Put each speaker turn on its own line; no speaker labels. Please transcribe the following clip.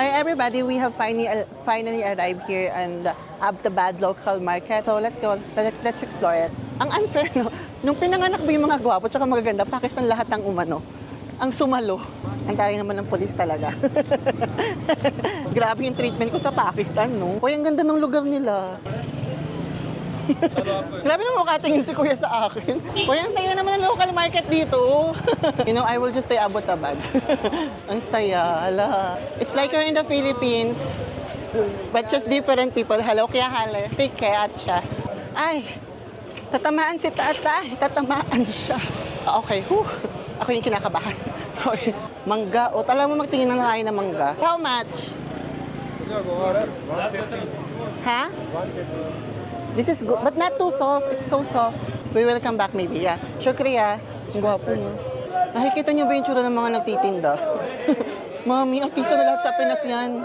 Hi everybody, we have finally arrived here in the Abtabad local market. So let's go, let's explore it. Ang unfair, no? Nung pinanganak mo yung mga gwapo tsaka magaganda, Pakistan lahat ng umano. Ang sumalo. Ang tayo naman ng polis talaga. Grabe yung treatment ko sa Pakistan, no? Uy, ang ganda ng lugar nila. Grabe naman makatingin si Kuya sa akin. Uy, ang saya naman ng local market dito. You know, I will just stay Abbottabad. Ang saya, hala. It's like you're in the Philippines, but just different people. Hello, Kuya Hale. Take care, siya. Ay, tatamaan si Tatay. Tatamaan siya. Okay, ako yung kinakabahan. Sorry. Mangga. O, tala mo magtingin na tayo ng mangga. How much? Ha? This is good, but not too soft. It's so soft. We will come back maybe, yeah. Shukriya. Ang gwapo niyo. Nakikita niyo ba yung tsura ng mga nagtitinda? Mami, artista na lahat sa Pinas yan.